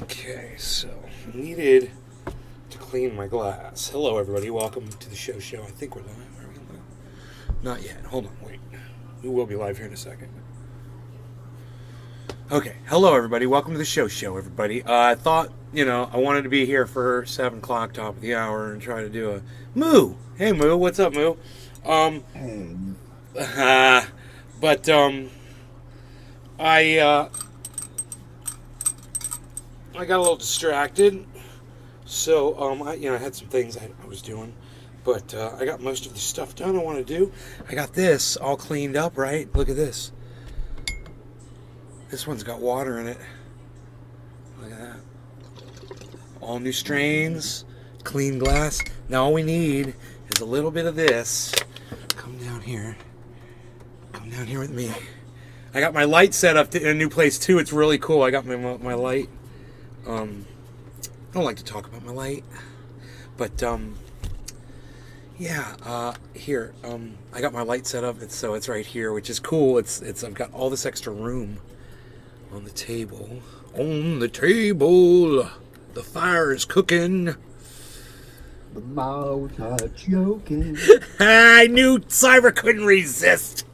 Okay, so needed to clean my glass. Hello, everybody. Welcome to the show. I think we're live. Are we live? Not yet. Hold on. Wait. We will be live here in a second. Okay. Hello, everybody. Welcome to the show. Everybody. I thought, I wanted to be here for 7 o'clock, top of the hour, and try to do a Moo. Hey, Moo. What's up, Moo? But I got a little distracted, so I had some things I was doing, but I got most of the stuff done I want to do. I got this all cleaned up, right? Look at this. This one's got water in it. Look at that. All new strains, clean glass. Now all we need is a little bit of this. Come down here. Come down here with me. I got my light set up in a new place too. It's really cool. I got my light. I don't like to talk about my light, but here I got my light set up. It's right here, which is cool. I've got all this extra room on the table. On the table, the fire is cooking. The mouth are joking. I knew Cyber couldn't resist.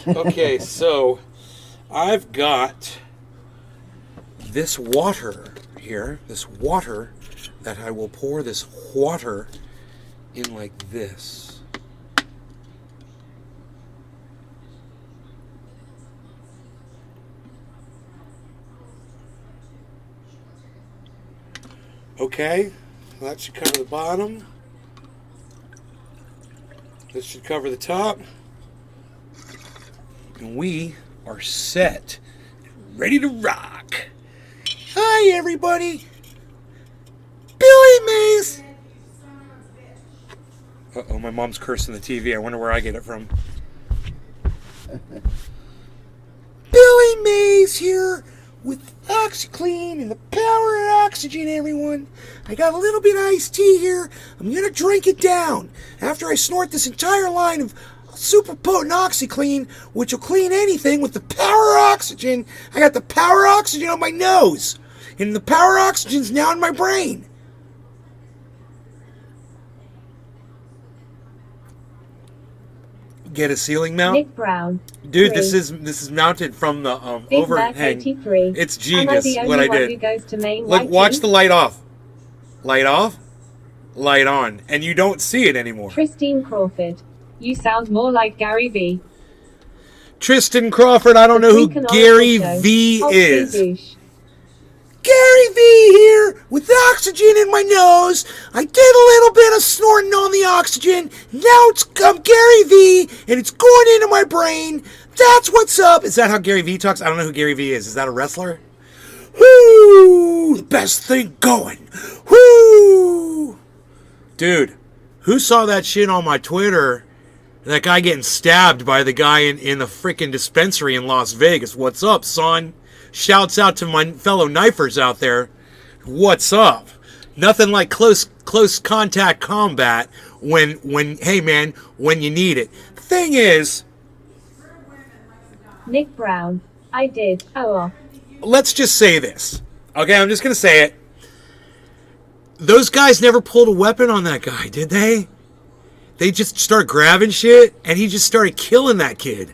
Okay, so I've got this water here, that I will pour this water in like this. Okay, that should cover the bottom. This should cover the top. And we are set, ready to rock. Hi, everybody. Billy Mays. Uh-oh, my mom's cursing the TV. I wonder where I get it from. Billy Mays here with OxyClean and the power of oxygen, everyone. I got a little bit of iced tea here. I'm going to drink it down after I snort this entire line of super potent OxyClean, which will clean anything with the power of oxygen. I got the power of oxygen on my nose, and the power of oxygen's now in my brain. Get a ceiling mount? Nick Brown. Dude, this is mounted from the overhang. It's genius what I did. Look, watch the light off. Light off, light on, and you don't see it anymore. Christine Crawford. You sound more like Gary V. Tristan Crawford, I don't know who Gary V is. Gary V here with oxygen in my nose. I did a little bit of snorting on the oxygen. Now I'm Gary V and it's going into my brain. That's what's up. Is that how Gary V talks? I don't know who Gary V is. Is that a wrestler? Woo! The best thing going. Woo! Dude, who saw that shit on my Twitter? That guy getting stabbed by the guy in the freaking dispensary in Las Vegas. What's up, son? Shouts out to my fellow knifers out there. What's up? Nothing like close contact combat when hey man, when you need it. Thing is, Nick Brown. I did. Oh. Let's just say this. Okay, I'm just gonna say it. Those guys never pulled a weapon on that guy, did they? They just started grabbing shit, and he just started killing that kid.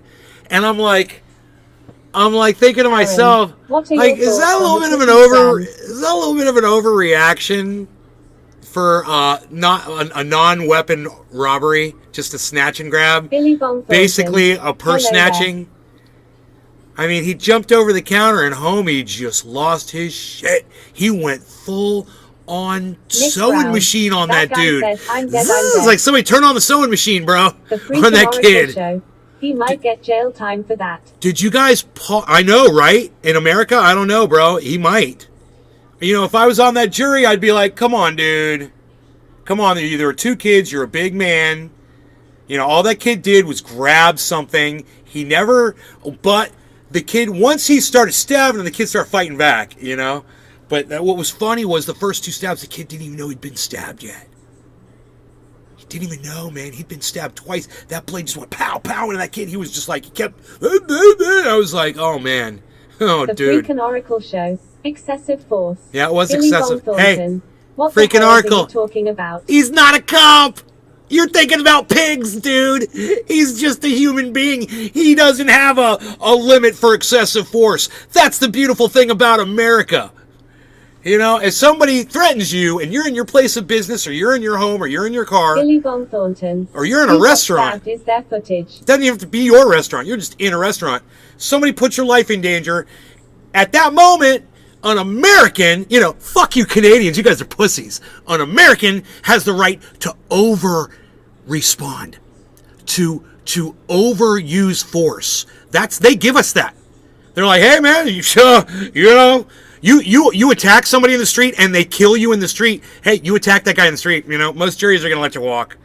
And I'm like thinking to myself, like, is that a little bit of an overreaction for not a non-weapon robbery, just a snatch and grab, basically a purse snatching? I mean, he jumped over the counter, and homie just lost his shit. He went full on sewing machine on that dude. It's like somebody turn on the sewing machine, bro, on that kid. Show. He might get jail time for that. Did you guys I know, right? In America, I don't know, bro. He might. If I was on that jury, I'd be like, come on, dude. Come on, there were 2 kids, you're a big man. All that kid did was grab something. But the kid, once he started stabbing, the kid started fighting back, But what was funny was the first 2 stabs, the kid didn't even know he'd been stabbed yet. He didn't even know, man. He'd been stabbed twice. That blade just went pow, pow into that kid. He was just like, he kept, I was like, oh, man. Oh, the dude. Freakin' Oracle Show. Excessive force. Yeah, it was Billy excessive. Bob Hey, Thornton. What freaking the hell are Arkle. you talking about? He's not a cop. You're thinking about pigs, dude. He's just a human being. He doesn't have a limit for excessive force. That's the beautiful thing about America. You know, if somebody threatens you and you're in your place of business or you're in your home or you're in your car Billy Bob Thornton. or you're in a restaurant. Is there footage? It doesn't even have to be your restaurant. You're just in a restaurant. Somebody puts your life in danger. At that moment, an American, you know, fuck you Canadians, you guys are pussies. An American has the right to over-respond, to overuse force. They give us that. They're like, hey man, you attack somebody in the street and they kill you in the street. Hey, you attack that guy in the street. You know, most juries are going to let you walk.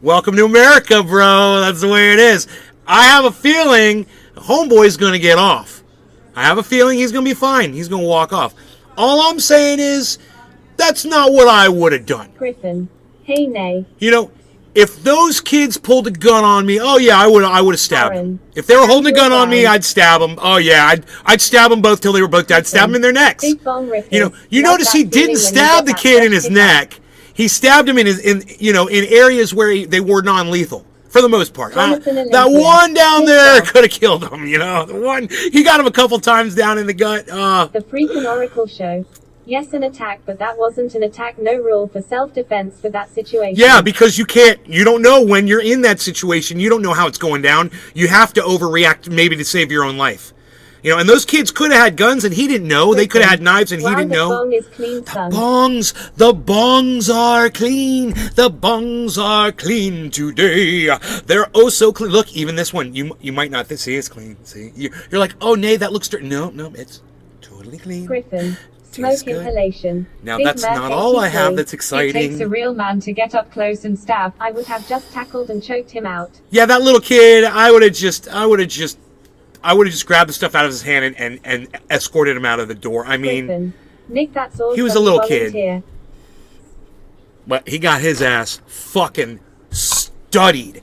Welcome to America, bro. That's the way it is. I have a feeling homeboy's going to get off. I have a feeling he's going to be fine. He's going to walk off. All I'm saying is, that's not what I would have done. Griffin. Hey, nay. You know, if those kids pulled a gun on me, oh yeah, I would have stabbed them. If they were holding a gun on me, I'd stab them. Oh yeah, I'd stab them both till they were both dead. I'd stab them in their necks. You notice he didn't stab the kid in his neck. He stabbed him in areas where they were non-lethal. For the most part. That one down there could have killed him, you know. The one, he got him a couple times down in the gut. The freaking Oracle show. Yes, an attack, but that wasn't an attack. No rule for self-defense for that situation. Yeah, because you don't know when you're in that situation. You don't know how it's going down. You have to overreact maybe to save your own life. You know, and those kids could have had guns and he didn't know. They could have had knives and he didn't know. The bong is clean, son. The bongs are clean. The bongs are clean today. They're oh so clean. Look, even this one, you might not see it's clean. See, you're like, oh, nay, that looks dirty. No, it's totally clean. Griffin. Smoke inhalation. Now that's not all I have that's exciting. It takes a real man to get up close and stab. I would have just tackled and choked him out. Yeah, that little kid, I would have just grabbed the stuff out of his hand and escorted him out of the door. I mean, Griffin. Nick, that's all. He was a little kid. But he got his ass fucking studied.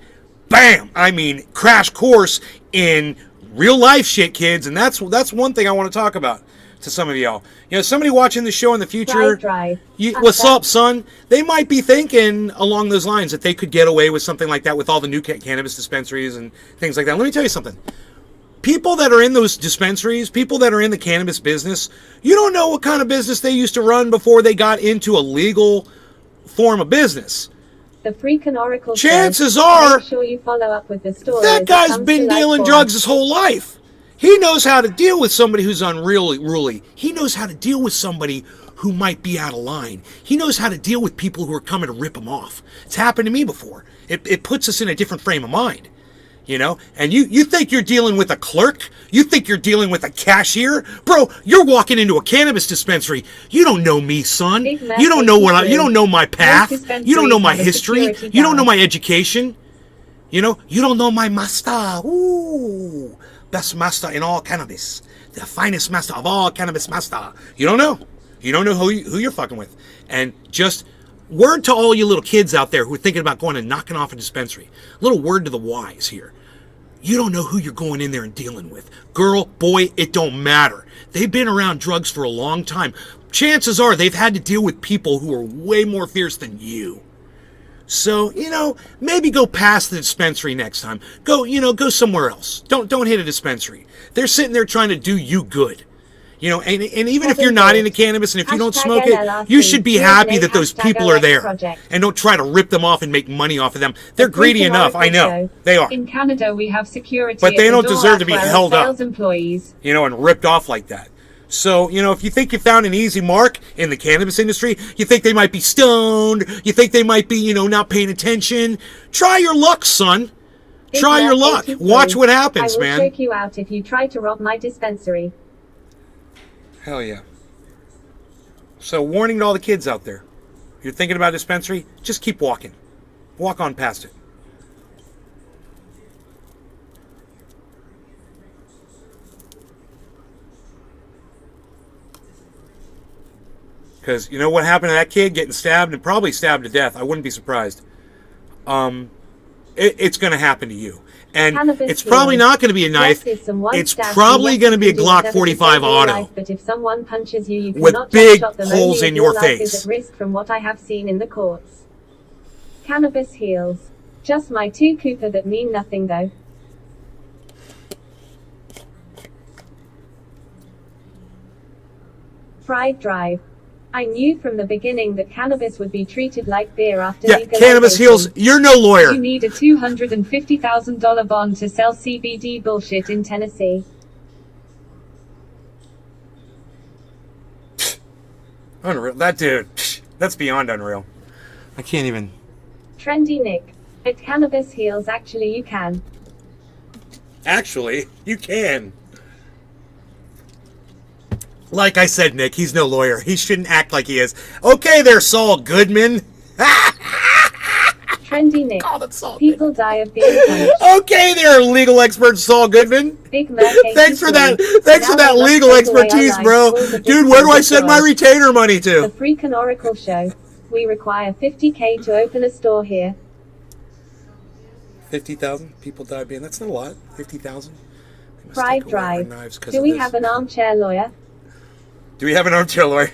Bam! I mean, crash course in real life shit, kids. And that's one thing I want to talk about to some of y'all. You know, somebody watching the show in the future, what's up, son? They might be thinking along those lines that they could get away with something like that with all the new cannabis dispensaries and things like that. Let me tell you something. People that are in those dispensaries, people that are in the cannabis business, you don't know what kind of business they used to run before they got into a legal form of business. The freaking Oracle. Chances are, make sure you follow up with the story. That guy's been dealing drugs his whole life. He knows how to deal with somebody who's unruly. He knows how to deal with somebody who might be out of line. He knows how to deal with people who are coming to rip him off. It's happened to me before. It puts us in a different frame of mind. You know, and you think you're dealing with a clerk? You think you're dealing with a cashier? Bro, you're walking into a cannabis dispensary. You don't know me, son. You don't know you don't know my path. You don't know my history. You don't know my education. You know, you don't know my master. Ooh, best master in all cannabis. The finest master of all cannabis master. You don't know. You don't know who you're fucking with. And just word to all you little kids out there who are thinking about going and knocking off a dispensary. Little word to the wise here. You don't know who you're going in there and dealing with. Girl, boy, it don't matter. They've been around drugs for a long time. Chances are they've had to deal with people who are way more fierce than you. So, you know, maybe go past the dispensary next time. Go somewhere else. Don't hit a dispensary. They're sitting there trying to do you good. You know, and even if you're not into cannabis and if you don't smoke it, you should be happy that those people are there. And don't try to rip them off and make money off of them. They're greedy enough, I know. They are. In Canada, we have security. But they don't deserve to be held up. Employees. You know, and ripped off like that. So, you know, if you think you found an easy mark in the cannabis industry, you think they might be stoned, you think they might be, you know, not paying attention, try your luck, son. Try your luck. Watch what happens, man. I will choke you out if you try to rob my dispensary. Hell yeah. So, warning to all the kids out there. You're thinking about a dispensary? Just keep walking. Walk on past it. Because you know what happened to that kid getting stabbed and probably stabbed to death? I wouldn't be surprised. it's going to happen to you. And Cannabis it's probably heals. not going to be a knife. Yes, if someone It's stabs probably you, going to be a yes, you can do Glock whatever to 45 save your auto life, but if someone punches you, you with cannot big shot them. holes Only in if your life is face. at risk from what I have seen in the courts. Cannabis heals. Just my 2 Cooper that mean nothing though. Fried Drive. I knew from the beginning that cannabis would be treated like beer after legalization. Cannabis heals. You're no lawyer. You need a $250,000 bond to sell CBD bullshit in Tennessee. Unreal. That dude. That's beyond unreal. I can't even. Trendy Nick. At Cannabis Heals, actually you can. Actually, you can. Like I said, Nick, he's no lawyer. He shouldn't act like he is. Okay there, Saul Goodman. Trendy Nick. Saul People Goodman. die of being punched. Okay there, legal expert Saul Goodman. Big Merc Thanks for that. 83. Thanks for Now that they must legal take away our expertise, lives, bro. all the Dude, where do I send my victims retainer money The to? Freakin' Oracle Show. We require $50K to open a store here. 50,000 people died being. That's not a lot. 50,000. Fried Drive. Do we have an armchair lawyer? Do we have an armchair lawyer?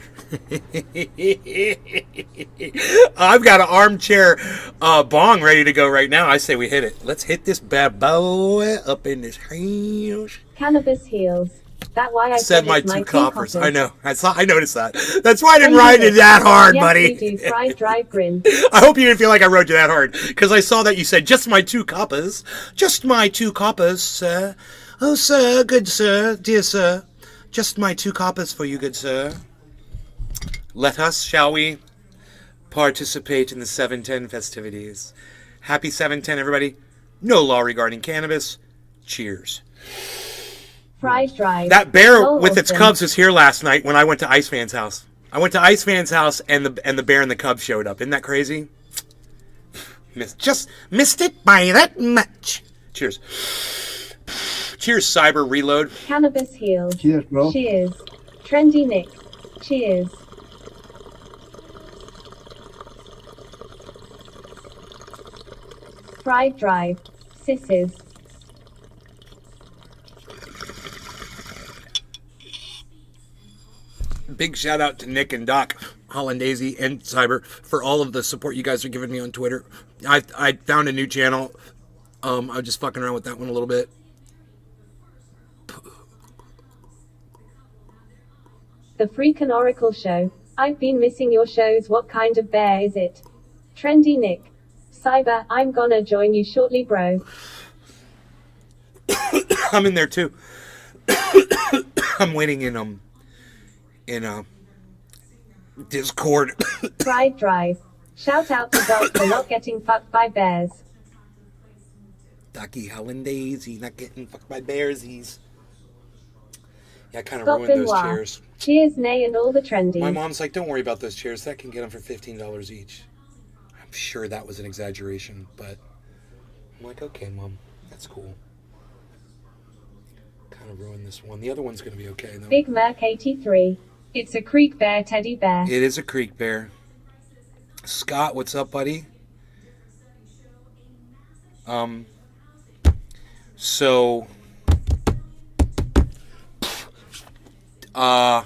I've got an armchair bong ready to go right now. I say we hit it. Let's hit this bad boy up in this house. Cannabis heals. That why I Said my it's 2 coppers. I know. I noticed that. That's why I didn't ride it that hard, yes, buddy. You do. Fried Drive grin. I hope you didn't feel like I rode you that hard, because I saw that you said just my 2 coppers. Just my 2 coppers, sir. Oh, sir, good sir, dear sir. Just my 2 coppers for you, good sir. Let us, shall we, participate in the 710 festivities. Happy 710, everybody. No law regarding cannabis. Cheers. Fried Drive. That bear So with its awesome. cubs was here last night when I went to Ice Fan's house. I went to Ice Fan's house and the bear and the cub showed up. Isn't that crazy? Just missed it by that much. Cheers. Cheers, Cyber Reload. Cannabis heals. Cheers, bro. Cheers. Trendy Nick. Cheers. Fried Drive. Sisses. Big shout out to Nick and Doc, Hollandaise, and Cyber for all of the support you guys are giving me on Twitter. I found a new channel. I was just fucking around with that one a little bit. The Freakin' Oracle Show. I've been missing your shows. What kind of bear is it? Trendy Nick. Cyber, I'm gonna join you shortly, bro. I'm in there too. I'm waiting in Discord. Fried Drive. Shout out to dogs for not getting fucked by bears. Ducky Hollandaise, not getting fucked by bearsies. Yeah, I kind of Scott ruined those Benoit. chairs. Cheers, Nay, and all the trendies. My mom's like, don't worry about those chairs. That can get them for $15 each. I'm sure that was an exaggeration, but I'm like, okay, Mom, that's cool. Kind of ruined this one. The other one's going to be okay, though. Big Merc 83. It's a creek bear teddy bear. It is a creek bear. Scott, what's up, buddy? So, do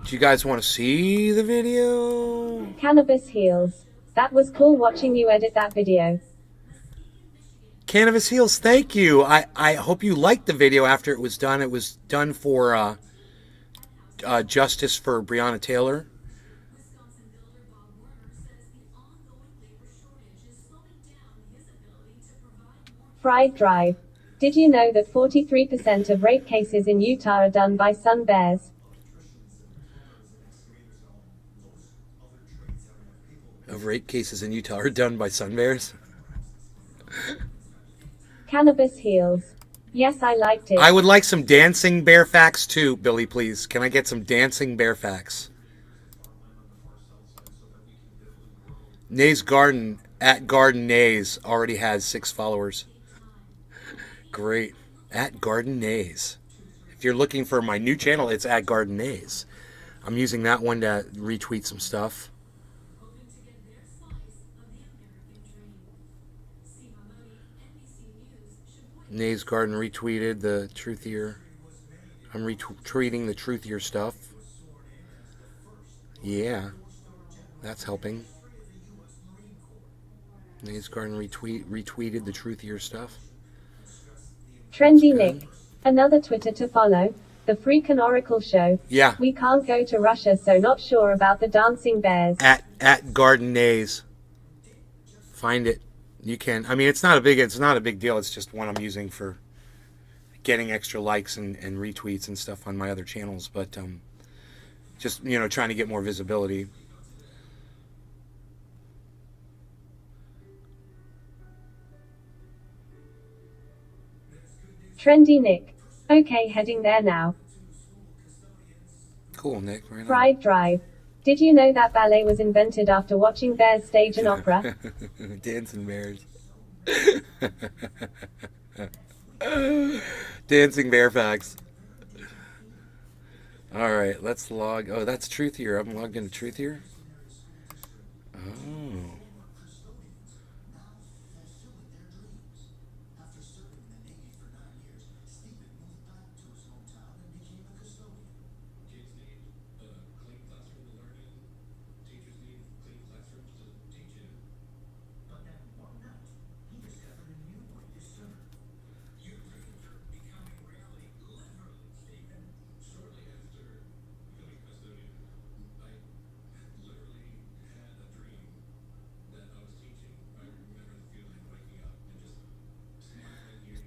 you guys want to see the video? Cannabis heals. That was cool watching you edit that video. Cannabis Heals, thank you. I hope you liked the video after it was done. It was done for justice for Breonna Taylor. Fried Drive. Did you know that 43% of rape cases in Utah are done by sun bears? Of rape cases in Utah are done by sun bears. Cannabis heals. Yes, I liked it. I would like some dancing bear facts too, Billy, please. Can I get some dancing bear facts? Nay's Garden, at Garden Nays, already has 6 followers. Great. At Garden Nays. If you're looking for my new channel, it's at Garden Nays. I'm using that one to retweet some stuff. Nays Garden retweeted the truthier. I'm retweeting the truthier stuff. Yeah, that's helping. Nays Garden retweeted the truthier stuff. Trendy Nick. Another Twitter to follow. The Freakin' Oracle Show. Yeah. We can't go to Russia, so not sure about the dancing bears. At Garden Nays. Find it. You can. I mean, it's not a big deal. It's just one I'm using for getting extra likes and retweets and stuff on my other channels. But just, trying to get more visibility. Trendy Nick. Okay, heading there now. Cool, Nick. Right on. Pride Drive. Did you know that ballet was invented after watching bears stage an opera? Dancing bears. Dancing bear facts. All right, let's log. Oh, that's Truthier. I'm logged into Truthier. Oh.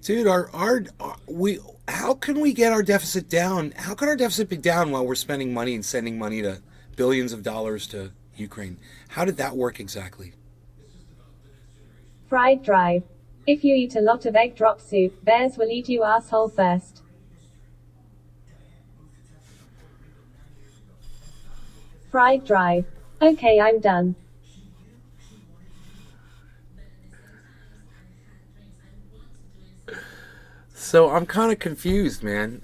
Dude, how can we get our deficit down? How can our deficit be down while we're spending money and sending money to billions of dollars to Ukraine? How did that work exactly? Fried Drive. If you eat a lot of egg drop soup, bears will eat you asshole first. Fried Drive. Okay, I'm done. So I'm kind of confused, man.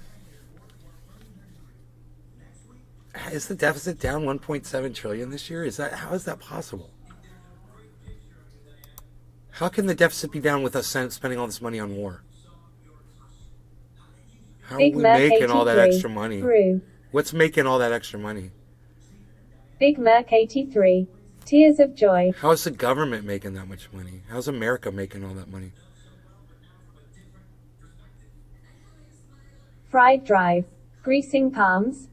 Is the deficit down 1.7 trillion this year? How is that possible? How can the deficit be down with us spending all this money on war? How are we making all that extra money? What's making all that extra money? Big Merc 83. Tears of joy. How is the government making that much money? How's America making all that money? Fried Drive. Greasing palms.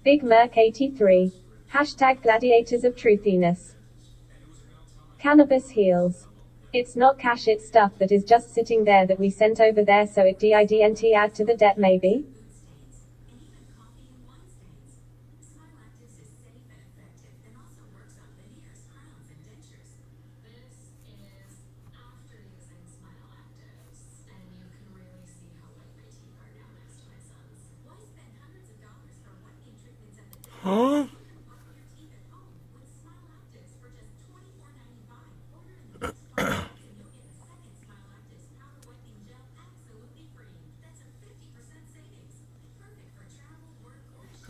Big Merc 83. Hashtag gladiators of truthiness. Cannabis heals. It's not cash, it's stuff that is just sitting there that we sent over there so it didn't add to the debt maybe? Huh?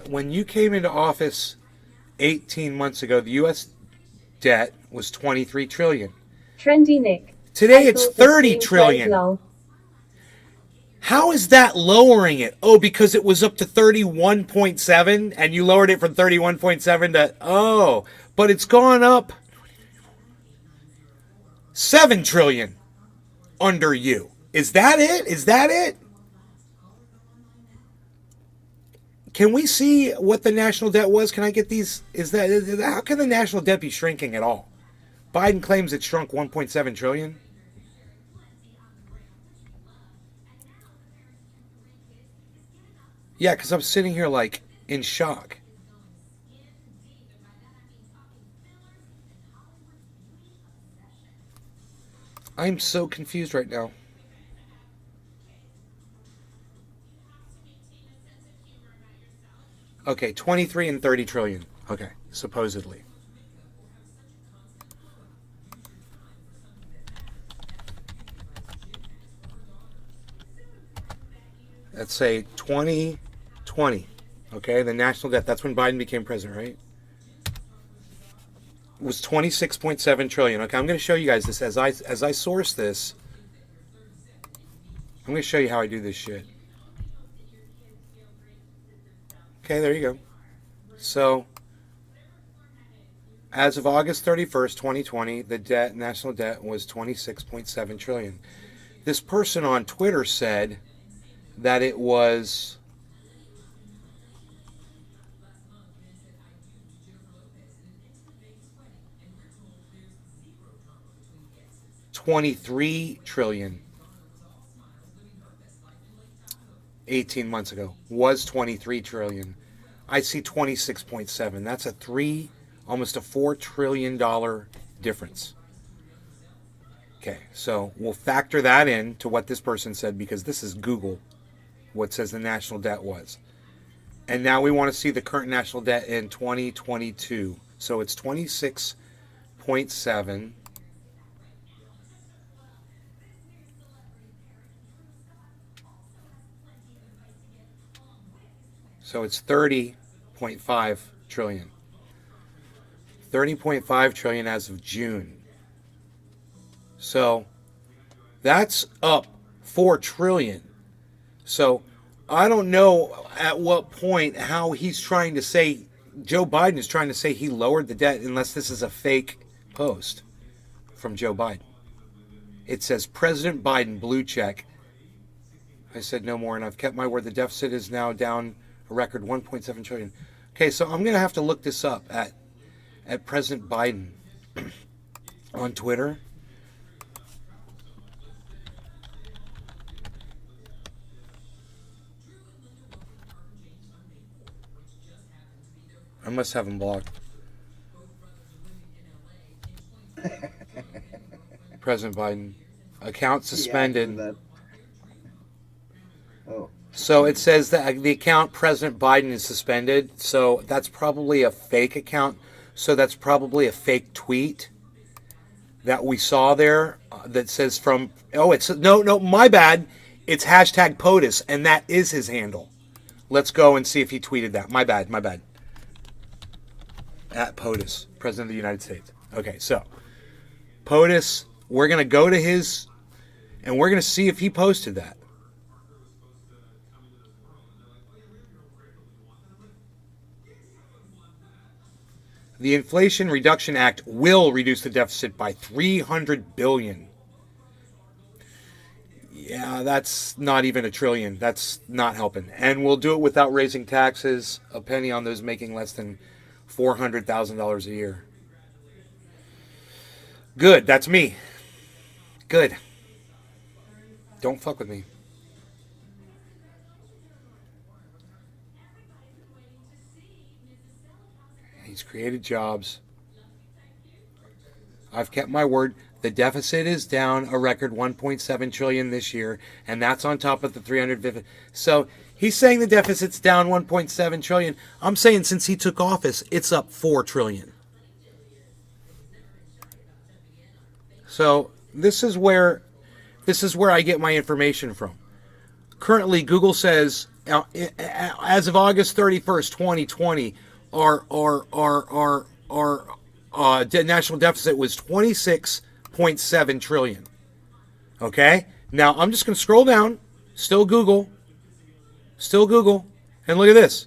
When you came into office 18 months ago, the U.S. debt was 23 trillion. Trendy Nick. Today it's 30 trillion. How is that lowering it? Oh, because it was up to 31.7 and you lowered it from 31.7 to, oh, but it's gone up 7 trillion under you. Is that it? Is that it? Can we see what the national debt was? Can I get these? How can the national debt be shrinking at all? Biden claims it shrunk 1.7 trillion. Yeah, because I'm sitting here like in shock. I'm so confused right now. Okay, 23 and 30 trillion. Okay, supposedly. Let's say 2020. Okay, the national debt, that's when Biden became president, right? Was 26.7 trillion. Okay, I'm going to show you guys this as I source this. I'm going to show you how I do this shit. Okay, there you go. So, as of August 31st, 2020, the national debt was 26.7 trillion. This person on Twitter said that it was 23 trillion 18 months ago. Was 23 trillion. I see 26.7. That's almost a $4 trillion difference. Okay, so we'll factor that in to what this person said, because this is Google, what says the national debt was. And now we want to see the current national debt in 2022. So it's 26.7. So it's 30.5 trillion. 30.5 trillion as of June. So that's up 4 trillion. So I don't know at what point how he's trying to say, Joe Biden is trying to say he lowered the debt, unless this is a fake post from Joe Biden. It says President Biden, blue check. I said no more, and I've kept my word. The deficit is now down a record 1.7 trillion. Okay, so I'm going to have to look this up at President Biden on Twitter. I must have him blocked. President Biden. Account suspended. Yeah, oh. So it says that the account President Biden is suspended. So that's probably a fake account. So that's probably a fake tweet that we saw there that says from... Oh, it's... No, my bad. It's hashtag POTUS, and that is his handle. Let's go and see if he tweeted that. My bad. At POTUS, President of the United States. Okay, so POTUS, we're going to go to his, and we're going to see if he posted that. The Inflation Reduction Act will reduce the deficit by $300 billion. Yeah, that's not even a trillion. That's not helping. And we'll do it without raising taxes, a penny on those making less than $400,000 a year. Good, that's me. Good. Don't fuck with me. He's created jobs. I've kept my word. The deficit is down a record 1.7 trillion this year, and that's on top of the 350. So he's saying the deficit's down 1.7 trillion. I'm saying since he took office, it's up 4 trillion. So this is where I get my information from. Currently, Google says as of August 31st, 2020, our national deficit was 26.7 trillion. Okay? Now, I'm just going to scroll down. Still Google. And look at this.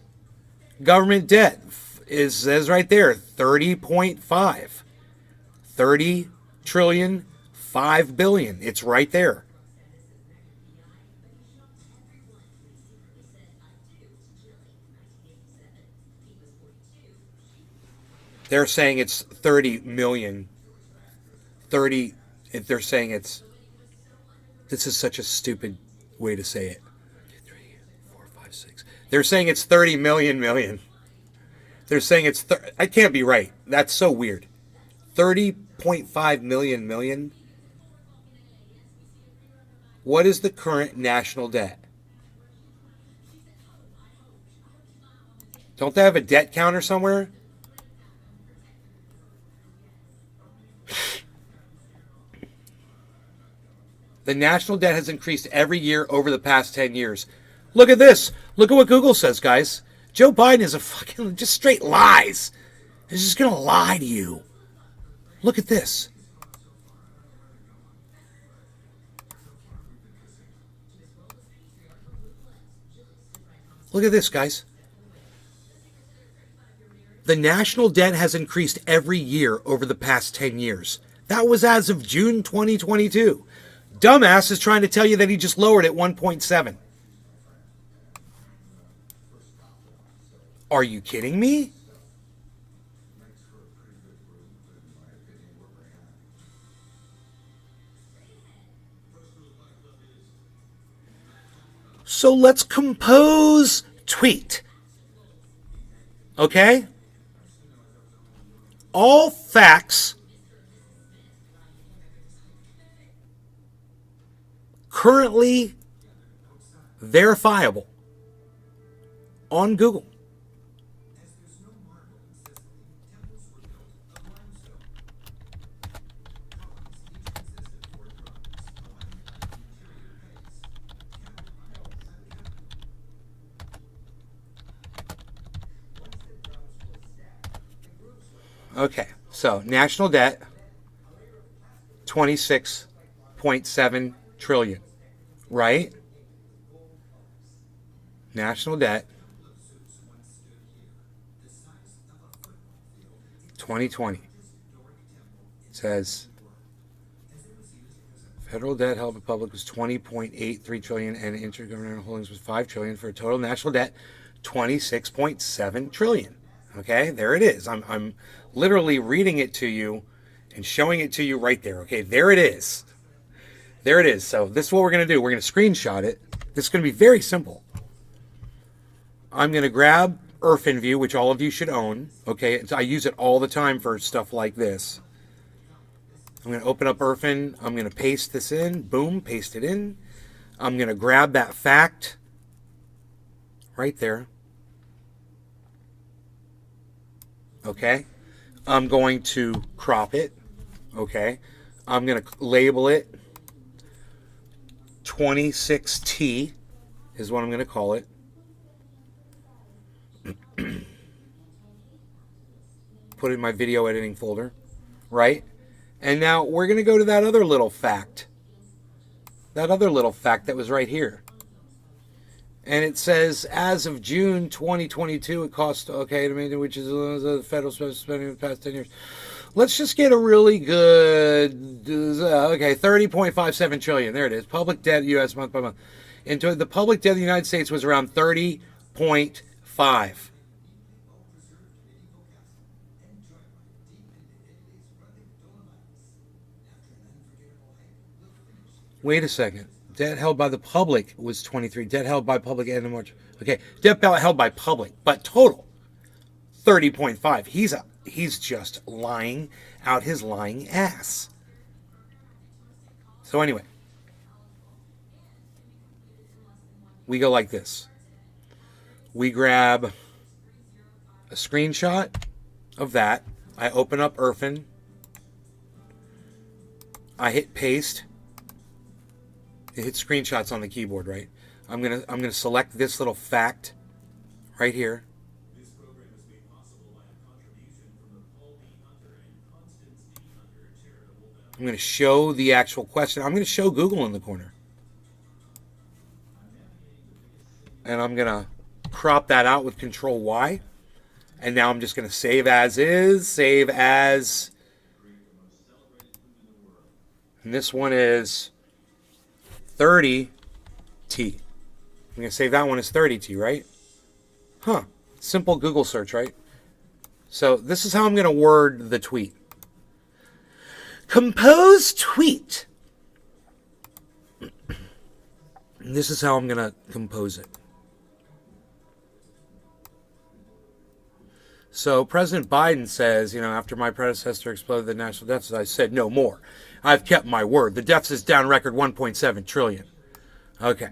Government debt says right there, 30.5. 30 trillion, 5 billion. It's right there. They're saying it's 30 million. 30, they're saying it's... This is such a stupid way to say it. 3, 4, 5, 6. They're saying it's 30 million. They're saying it's... I can't be right. That's so weird. 30.5 million. What is the current national debt? Don't they have a debt counter somewhere? The national debt has increased every year over the past 10 years. Look at this. Look at what Google says, guys. Joe Biden is a fucking just straight lies. He's just going to lie to you. Look at this. Look at this, guys. The national debt has increased every year over the past 10 years. That was as of June 2022. Dumbass is trying to tell you that he just lowered it 1.7. Are you kidding me? So let's compose tweet. Okay? All facts currently verifiable on Google. Okay, so national debt, 26.7 trillion, right? National debt, 2020. It says federal debt held by public was 20.83 trillion and intergovernmental holdings was 5 trillion for a total national debt 26.7 trillion. Okay, there it is. I'm literally reading it to you and showing it to you right there. Okay, there it is. There it is. So this is what we're going to do. We're going to screenshot it. This is going to be very simple. I'm going to grab IrfanView, which all of you should own. Okay, I use it all the time for stuff like this. I'm going to open up Irfan. I'm going to paste this in. Boom, paste it in. I'm going to grab that fact right there. Okay, I'm going to crop it. Okay, I'm going to label it 26T is what I'm going to call it. Put it in my video editing folder, right? And now we're going to go to that other little fact. That other little fact that was right here. And it says, as of June 2022, it cost, okay, which is the federal spending in the past 10 years. Let's just get a really good, okay, 30.57 trillion. There it is. Public debt, U.S. month by month. And the public debt of the United States was around 30.5. Wait a second. Debt held by the public was 23. Debt held by public end of March. Okay, debt held by public, but total 30.5. He's just lying out his lying ass. So anyway, we go like this. We grab a screenshot of that. I open up Irfan. I hit paste. It hits screenshots on the keyboard, right? I'm gonna select this little fact right here. I'm gonna show the actual question. I'm gonna show Google in the corner. And I'm gonna crop that out with Control Y. And now I'm just gonna save as is, save as. And this one is 30T. I'm going to save that one as 30T, right? Huh. Simple Google search, right? So this is how I'm going to word the tweet. Compose tweet. And this is how I'm going to compose it. So President Biden says, after my predecessor exploded the national deficit, I said no more. I've kept my word. The deficit's down record 1.7 trillion. Okay.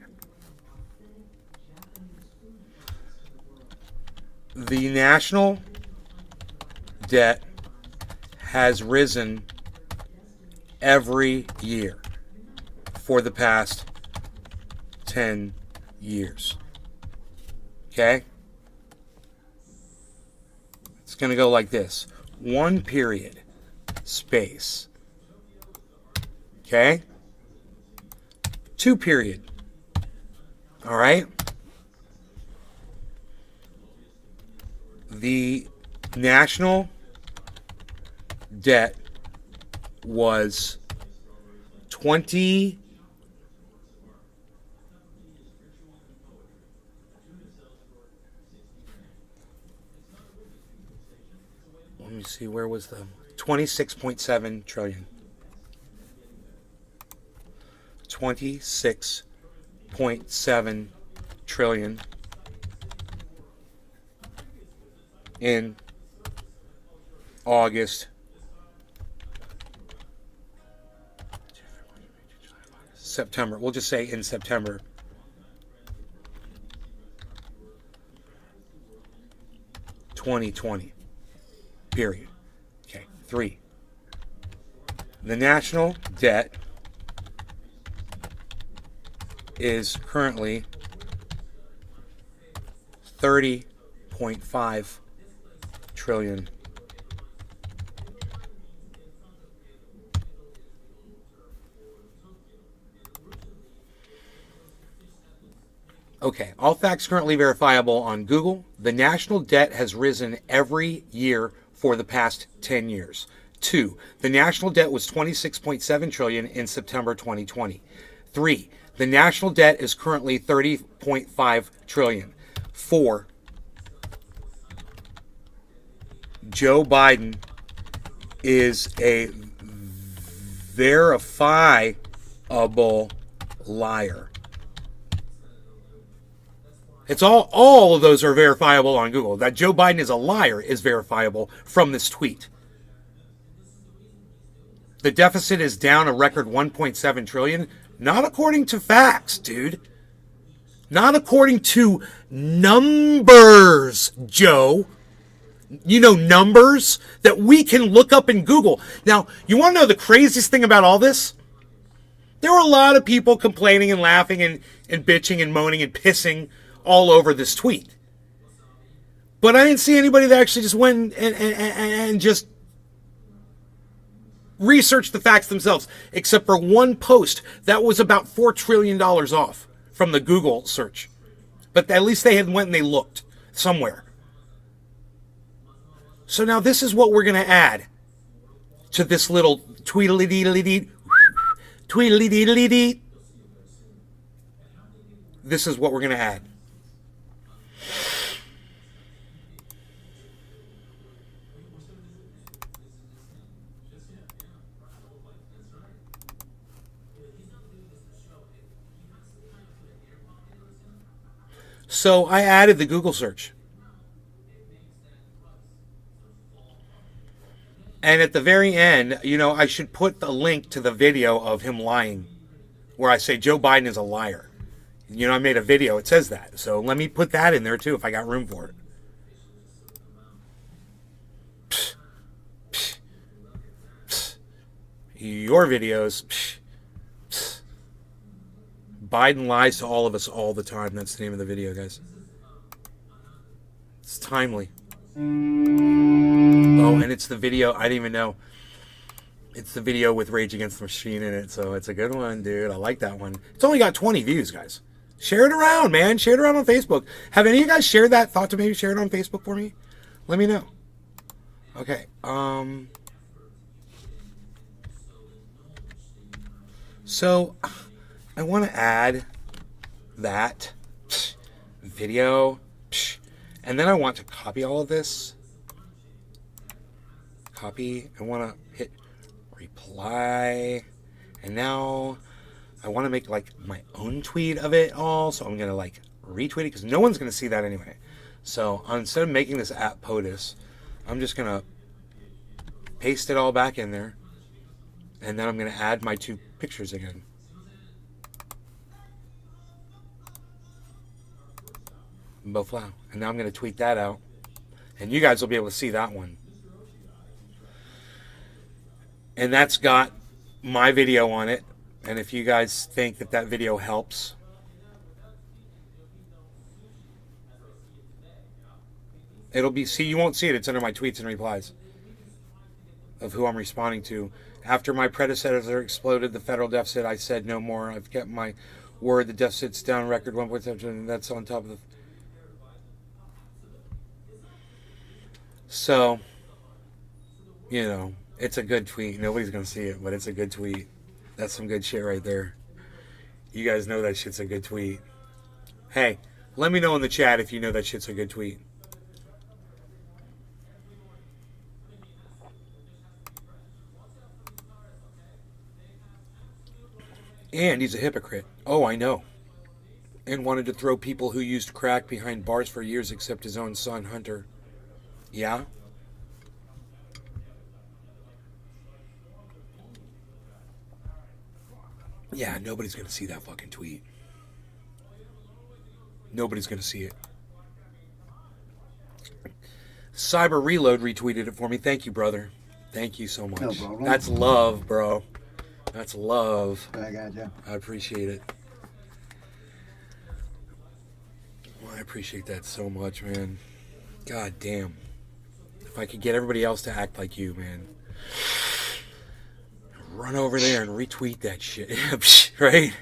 The national debt has risen every year for the past 10 years. Okay? It's going to go like this. One period, space. Okay? Two period. All right? The national debt was 20. Let me see, where was the 26.7 trillion? 26.7 trillion in August. September. We'll just say in September. (2020). Period. Okay. 3. The national debt is currently 30.5 trillion. Okay, all facts currently verifiable on Google. The national debt has risen every year for the past 10 years. 2. The national debt was 26.7 trillion in September 2020. 3. The national debt is currently 30.5 trillion. 4. Joe Biden is a verifiable liar. It's all of those are verifiable on Google. That Joe Biden is a liar is verifiable from this tweet. The deficit is down a record 1.7 trillion. Not according to facts, dude. Not according to numbers, Joe. You know, numbers that we can look up in Google. Now, you want to know the craziest thing about all this? There were a lot of people complaining and laughing and bitching and moaning and pissing all over this tweet. But I didn't see anybody that actually just went and just researched the facts themselves, except for one post that was about $4 trillion off from the Google search. But at least they had went and they looked somewhere. So now this is what we're going to add to this little tweedly-deedly-dee, tweedly-deedly-dee. This is what we're going to add. So I added the Google search. And at the very end, you know, I should put the link to the video of him lying, where I say Joe Biden is a liar. You know, I made a video. It says that. So let me put that in there, too, if I got room for it. Your videos. Biden lies to all of us all the time. That's the name of the video, guys. It's timely. Oh, and it's the video. I didn't even know. It's the video with Rage Against the Machine in it. So it's a good one, dude. I like that one. It's only got 20 views, guys. Share it around, man. Share it around on Facebook. Have any of you guys shared that? Thought to maybe share it on Facebook for me? Let me know. Okay. So I want to add that video, and then I want to copy all of this. Copy. I want to hit reply, and now I want to make like my own tweet of it all. So I'm gonna like retweet it because no one's gonna see that anyway. So instead of making this at POTUS, I'm just gonna paste it all back in there, And then I'm going to add my 2 pictures again. Boflow. And now I'm going to tweet that out. And you guys will be able to see that one. And that's got my video on it. And if you guys think that that video helps, it'll be, see, you won't see it. It's under my tweets and replies of who I'm responding to. After my predecessor exploded the federal deficit, I said no more. I've kept my word. The deficit's down record 1.7, and that's on top of the... So, you know, it's a good tweet. Nobody's going to see it, but it's a good tweet. That's some good shit right there. You guys know that shit's a good tweet. Hey, let me know in the chat if you know that shit's a good tweet. And he's a hypocrite. Oh, I know. And wanted to throw people who used crack behind bars for years except his own son, Hunter. Yeah? Yeah, nobody's going to see that fucking tweet. Nobody's going to see it. Cyber Reload retweeted it for me. Thank you, brother. Thank you so much. No problem. That's love, bro. That's love. I got you. I appreciate it. Well, I appreciate that so much, man. God damn. If I could get everybody else to act like you, man. Run over there and retweet that shit. Right?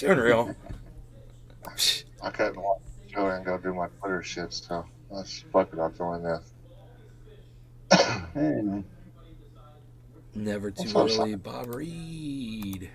Unreal. I couldn't watch the show and go do my Twitter shit, so let's fuck it. I'll join this. Hey, man. Never too I'm so early, Bob Reed.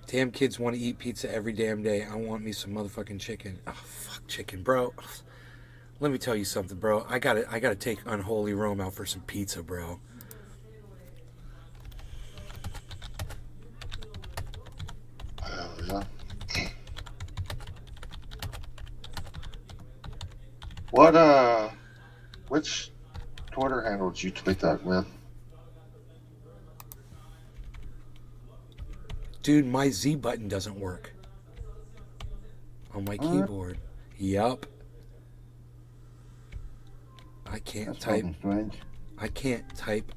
Damn kids want to eat pizza every damn day. I want me some motherfucking chicken. Oh, fuck chicken, bro. Let me tell you something, bro. I gotta take Unholy Rome out for some pizza, bro. Hell yeah. What, which Twitter handle did you tweet that with? Dude, my Z button doesn't work on my keyboard. Yup. I can't That's type. fucking strange. I can't type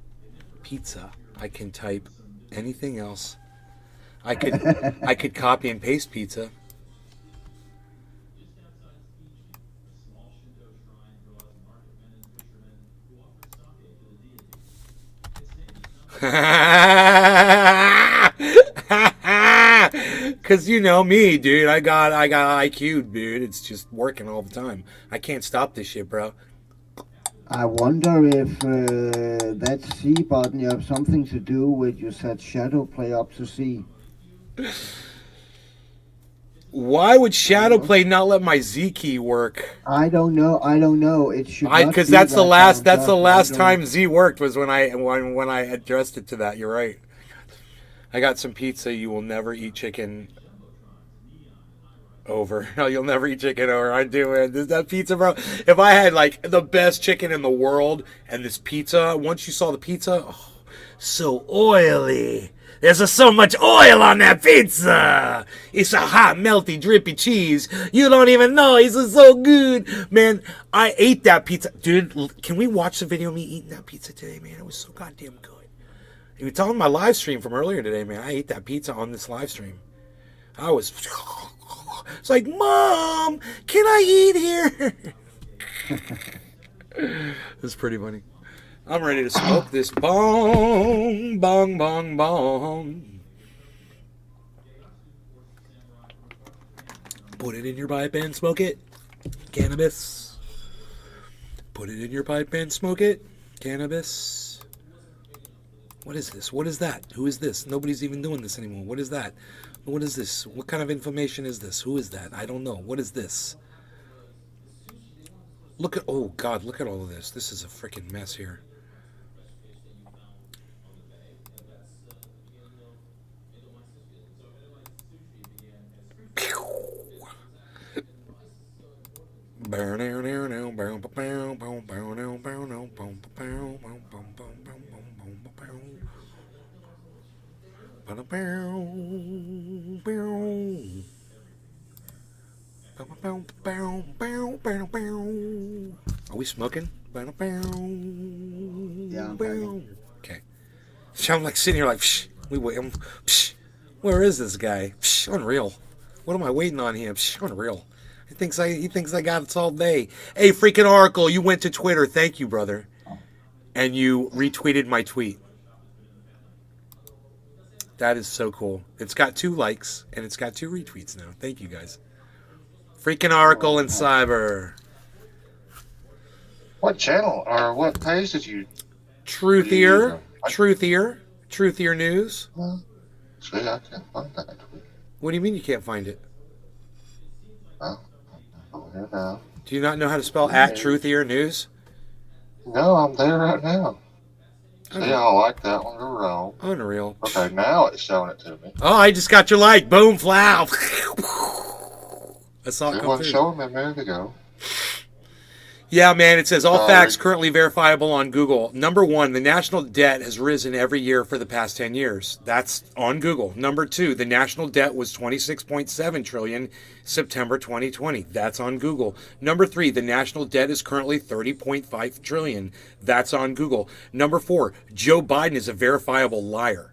pizza. I can type anything else. I could copy and paste pizza. Cause you know me, dude. I got IQ, dude. It's just working all the time. I can't stop this shit, bro. I wonder if that C button you have something to do with you set shadow play up to C. Why would Shadowplay not let my Z key work? I don't know. It should. Because that's the last. That's the last time Z worked was when I addressed it to that. You're right. I got some pizza. You will never eat chicken over. No, you'll never eat chicken over. I do, man. That pizza, bro. If I had like the best chicken in the world and this pizza, once you saw the pizza, oh, so oily. There's so much oil on that pizza. It's a hot, melty, drippy cheese. You don't even know. It's so good. Man, I ate that pizza. Dude, can we watch the video of me eating that pizza today, man? It was so goddamn good. You tell them my live stream from earlier today, man. I ate that pizza on this live stream. I was... It's like, Mom, can I eat here? It's pretty funny. I'm ready to smoke this bong, bong, bong, bong. Put it in your pipe and smoke it. Cannabis. Put it in your pipe and smoke it. Cannabis. What is this? What is that? Who is this? Nobody's even doing this anymore. What is that? What is this? What kind of information is this? Who is that? I don't know. What is this? Look at, oh God, look at all of this. This is a freaking mess here. Are we smoking? Yeah, I'm packing. Okay. So I'm like sitting here like, psh, we wait. Psh, where is this guy? Psh, unreal. What am I waiting on him? Psh, unreal. He thinks I got it all day. Hey, freaking Oracle, you went to Twitter. Thank you, brother. And you retweeted my tweet. That is so cool. It's got 2 likes and it's got 2 retweets now. Thank you guys. Freaking Oracle and Cyber. What channel or what page did you? Truthier. Truthier News. See, I can't find that. What do you mean you can't find it? Oh, over here now. Do you not know how to spell at Truthier News? No, I'm there right now. See, I like that one. You're wrong. Unreal. Okay, now it's showing it to me. Oh, I just got your like. Boom, flow. I saw it It come wasn't through. showing me a minute ago. Yeah, man, it says all facts currently verifiable on Google. Number 1, the national debt has risen every year for the past 10 years. That's on Google. Number 2, the national debt was 26.7 trillion September 2020. That's on Google. Number 3, the national debt is currently 30.5 trillion. That's on Google. Number 4, Joe Biden is a verifiable liar.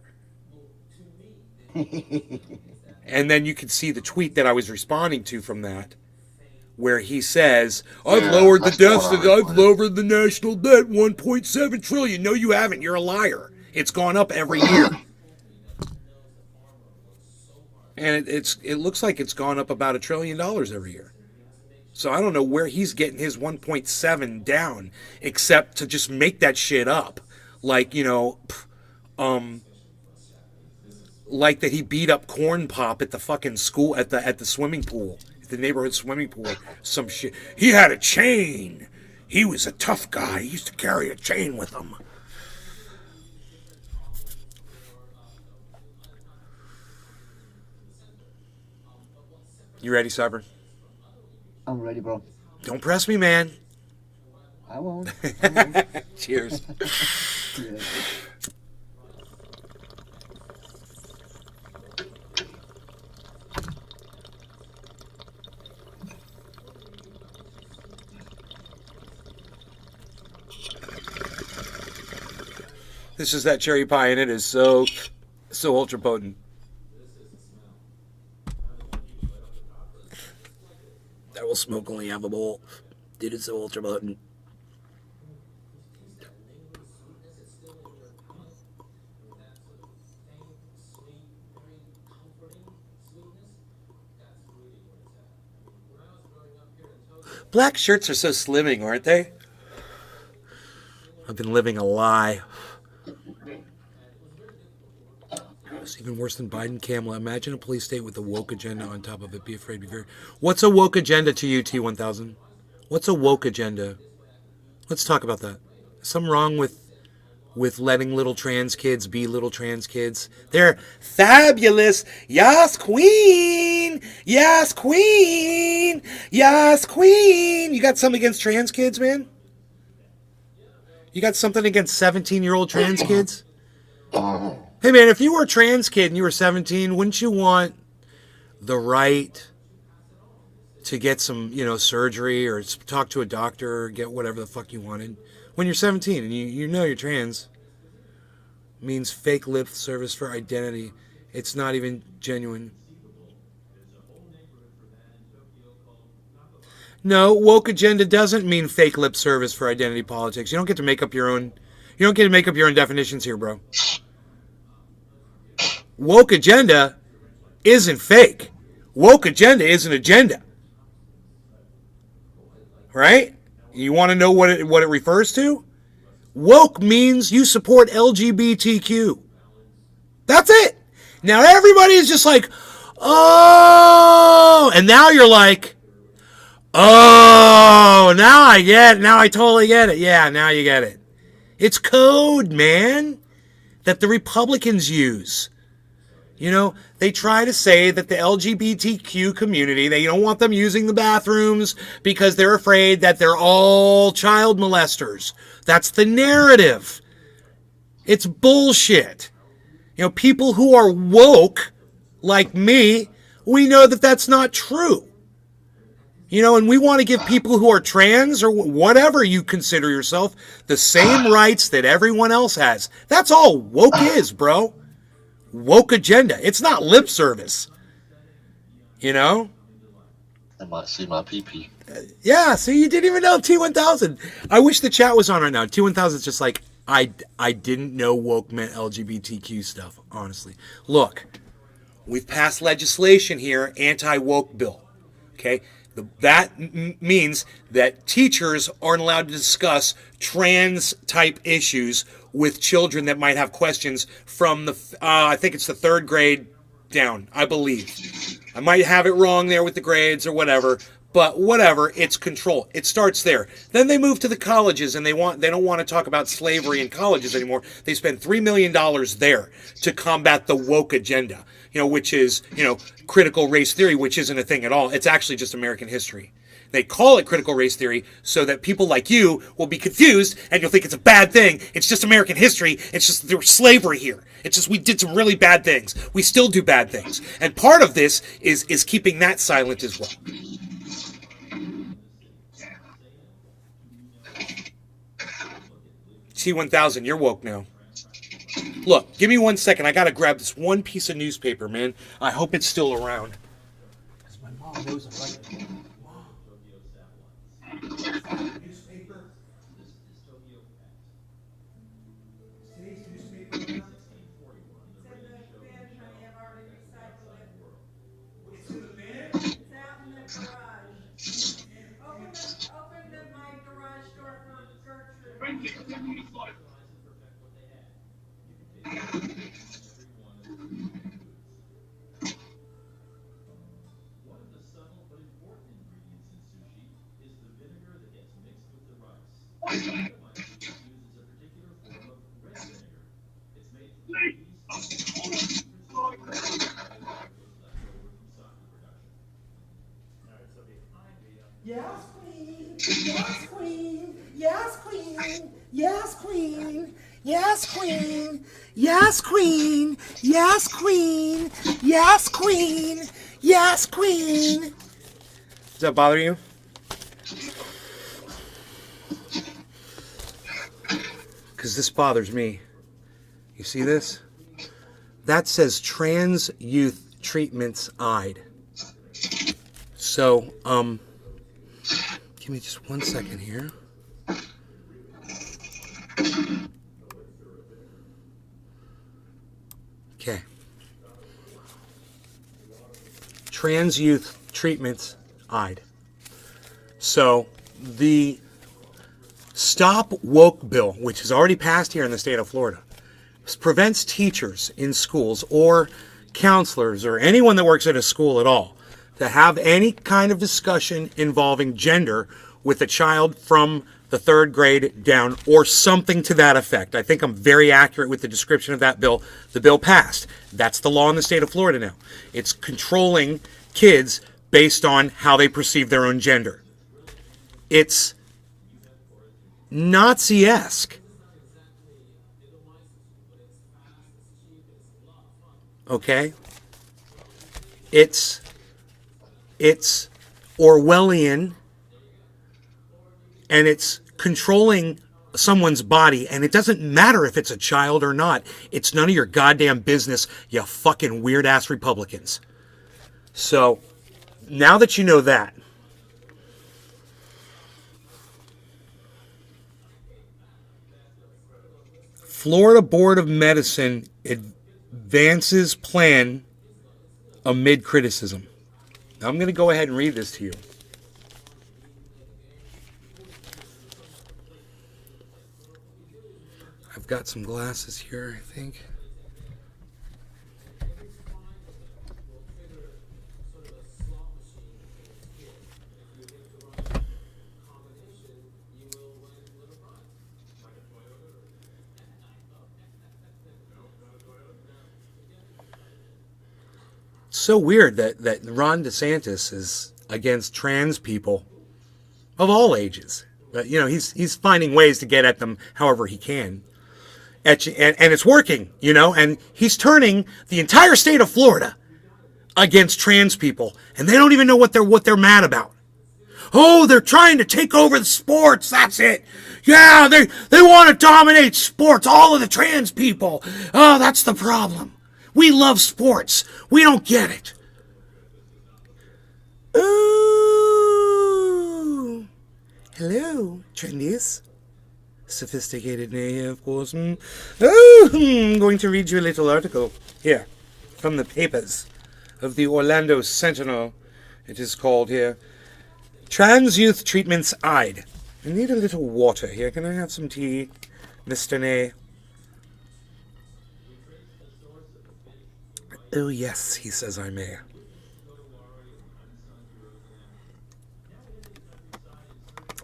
And then you can see the tweet that I was responding to from that, where he says, I've lowered the national debt 1.7 trillion. No, you haven't. You're a liar. It's gone up every year. And it looks like it's gone up about $1 trillion every year. So I don't know where he's getting his 1.7 down, except to just make that shit up. Like, like that he beat up Corn Pop at the fucking school, at the swimming pool. The neighborhood swimming pool, some shit. He had a chain. He was a tough guy. He used to carry a chain with him. You ready, Cyber? I'm ready, bro. Don't press me, man. I won't. Cheers. Yeah. This is that cherry pie, and it is so ultra potent. I will smoke only half a bowl. Dude, it's so ultra potent. Black shirts are so slimming, aren't they? I've been living a lie. It's even worse than Biden Kamala. Imagine a police state with a woke agenda on top of it. Be afraid, be very. What's a woke agenda to you, T1000? What's a woke agenda? Let's talk about that. Something wrong with letting little trans kids be little trans kids? They're fabulous. Yes, queen. Yes, queen. Yes, queen. You got something against trans kids, man? You got something against 17-year-old trans kids? Hey, man, if you were a trans kid and you were 17, wouldn't you want the right to get some, surgery or talk to a doctor or get whatever the fuck you wanted? When you're 17 and you know you're trans, it means fake lip service for identity. It's not even genuine. No, woke agenda doesn't mean fake lip service for identity politics. You don't get to make up your own. You don't get to make up your own definitions here, bro. Woke agenda isn't fake. Woke agenda is an agenda. Right? You want to know what it refers to? Woke means you support LGBTQ. That's it. Now everybody is just like, oh, and now you're like, Oh, now I get it. Now I totally get it. Yeah, now you get it. It's code, man, that the Republicans use. You know, they try to say that the LGBTQ community, they don't want them using the bathrooms because they're afraid that they're all child molesters. That's the narrative. It's bullshit. You know, people who are woke, like me, we know that that's not true. You know, and we want to give people who are trans or whatever you consider yourself the same rights that everyone else has. That's all woke is, bro. Woke agenda. It's not lip service. You know? I might see my pee-pee. Yeah, see, you didn't even know T1000. I wish the chat was on right now. T1000 is just like, I didn't know woke meant LGBTQ stuff, honestly. Look, we've passed legislation here, anti-woke bill. Okay? That means that teachers aren't allowed to discuss trans-type issues with children that might have questions from the, I think it's the 3rd grade down, I believe. I might have it wrong there with the grades or whatever, but whatever, it's control. It starts there. Then they move to the colleges and they don't want to talk about slavery in colleges anymore. They spend $3 million there to combat the woke agenda, you know, which is, you know, critical race theory, which isn't a thing at all. It's actually just American history. They call it critical race theory so that people like you will be confused and you'll think it's a bad thing. It's just American history. It's just there was slavery here. It's just we did some really bad things. We still do bad things. And part of this is keeping that silent as well. T1000, you're woke now. Look, give me 1 second. I gotta grab this one piece of newspaper, man. I hope it's still around. Because my mom knows I like it. Newspaper. Today's newspaper. It's in the van. It's out in the garage. Open my garage door for Gertrude. Yes, queen. Yes, queen. Yes, queen. Yes, queen. Yes, queen. Yes, queen. Yes, queen. Yes, queen. Yes, queen. Does that bother you? Because this bothers me. You see this? That says trans youth treatments eyed. So, give me just 1 second here. Okay. Trans youth treatments eyed. So, the Stop Woke bill, which is already passed here in the state of Florida, prevents teachers in schools or counselors or anyone that works at a school at all to have any kind of discussion involving gender with a child from the 3rd grade down or something to that effect. I think I'm very accurate with the description of that bill. The bill passed. That's the law in the state of Florida now. It's controlling kids based on how they perceive their own gender. It's Nazi-esque. Okay? It's Orwellian, and it's controlling someone's body, and it doesn't matter if it's a child or not. It's none of your goddamn business, you fucking weird-ass Republicans. So, now that you know that, Florida Board of Medicine advances plan amid criticism. Now, I'm going to go ahead and read this to you. I've got some glasses here, I think. It's so weird that Ron DeSantis is against trans people of all ages. But, you know, he's finding ways to get at them however he can. And it's working, you know, and he's turning the entire state of Florida against trans people, and they don't even know what they're mad about. Oh, they're trying to take over the sports. That's it. Yeah, they want to dominate sports. All of the trans people. Oh, that's the problem. We love sports. We don't get it. Ooh. Hello, trendies. Sophisticated name, of course. Oh, I'm going to read you a little article here from the papers of the Orlando Sentinel. It is called here, Trans Youth Treatments Eyed. I need a little water here. Can I have some tea, Mr. Nay? Oh, yes, he says I may.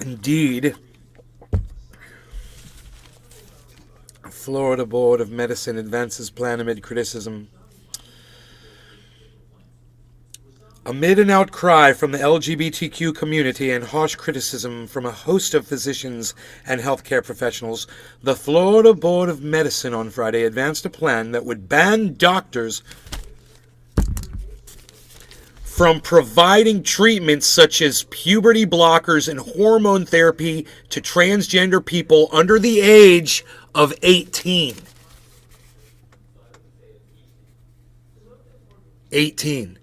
Indeed. Florida Board of Medicine advances plan amid criticism. Amid an outcry from the LGBTQ community and harsh criticism from a host of physicians and healthcare professionals, the Florida Board of Medicine on Friday advanced a plan that would ban doctors from providing treatments such as puberty blockers and hormone therapy to transgender people under the age of 18. 18.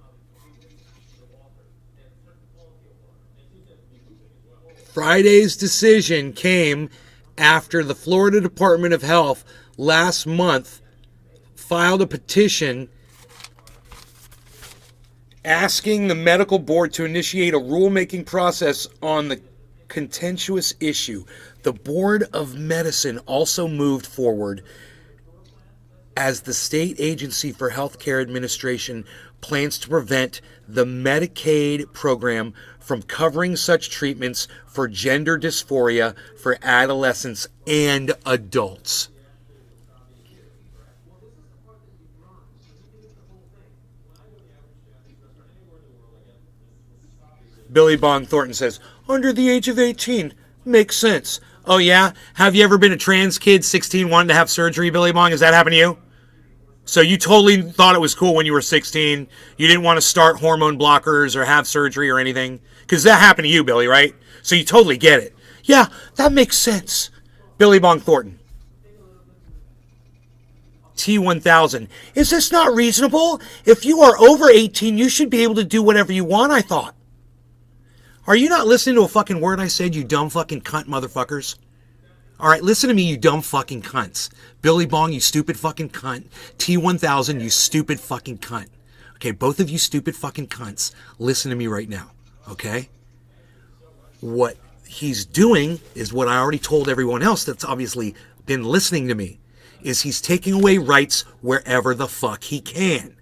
Friday's decision came after the Florida Department of Health last month filed a petition asking the medical board to initiate a rulemaking process on the contentious issue. The Board of Medicine also moved forward as the state agency for healthcare administration plans to prevent the Medicaid program from covering such treatments for gender dysphoria for adolescents and adults. Billy Bond Thornton says, under the age of 18, makes sense. Oh yeah? Have you ever been a trans kid, 16, wanting to have surgery, Billy Bong? Has that happened to you? So you totally thought it was cool when you were 16. You didn't want to start hormone blockers or have surgery or anything? Because that happened to you, Billy, right? So you totally get it. Yeah, that makes sense. Billy Bong Thornton. T1000. Is this not reasonable? If you are over 18, you should be able to do whatever you want, I thought. Are you not listening to a fucking word I said, you dumb fucking cunt motherfuckers? All right, listen to me, you dumb fucking cunts. Billy Bong, you stupid fucking cunt. T1000, you stupid fucking cunt. Okay, both of you stupid fucking cunts, listen to me right now, okay? What he's doing is what I already told everyone else that's obviously been listening to me, is he's taking away rights wherever the fuck he can.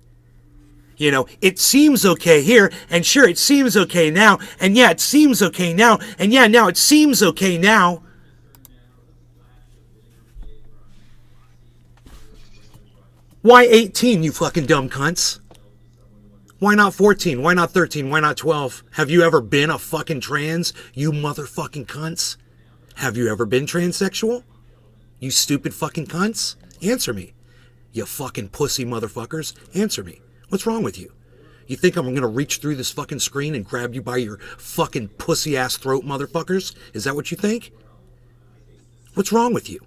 You know, it seems okay here, and sure, it seems okay now, and yeah, it seems okay now, and yeah, now it seems okay now. Why 18, you fucking dumb cunts? Why not 14? Why not 13? Why not 12? Have you ever been a fucking trans, you motherfucking cunts? Have you ever been transsexual? You stupid fucking cunts? Answer me. You fucking pussy motherfuckers, answer me. What's wrong with you? You think I'm going to reach through this fucking screen and grab you by your fucking pussy-ass throat, motherfuckers? Is that what you think? What's wrong with you?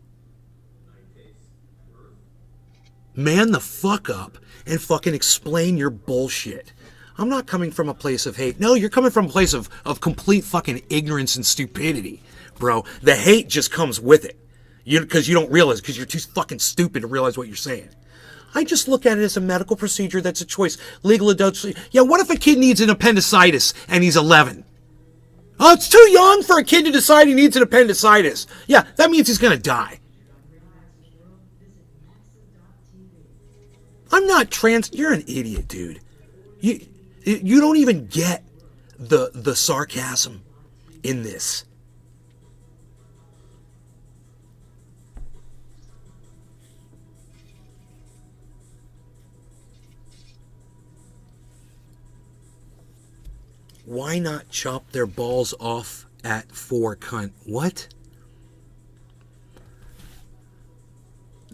Man the fuck up and fucking explain your bullshit. I'm not coming from a place of hate. No, you're coming from a place of complete fucking ignorance and stupidity, bro. The hate just comes with it. Because you don't realize, because you're too fucking stupid to realize what you're saying. I just look at it as a medical procedure that's a choice. Legal adults. Yeah, what if a kid needs an appendicitis and he's 11? Oh, it's too young for a kid to decide he needs an appendicitis. Yeah, that means he's going to die. I'm not trans. You're an idiot, dude. You don't even get the sarcasm in this. Why not chop their balls off at 4, cunt? What?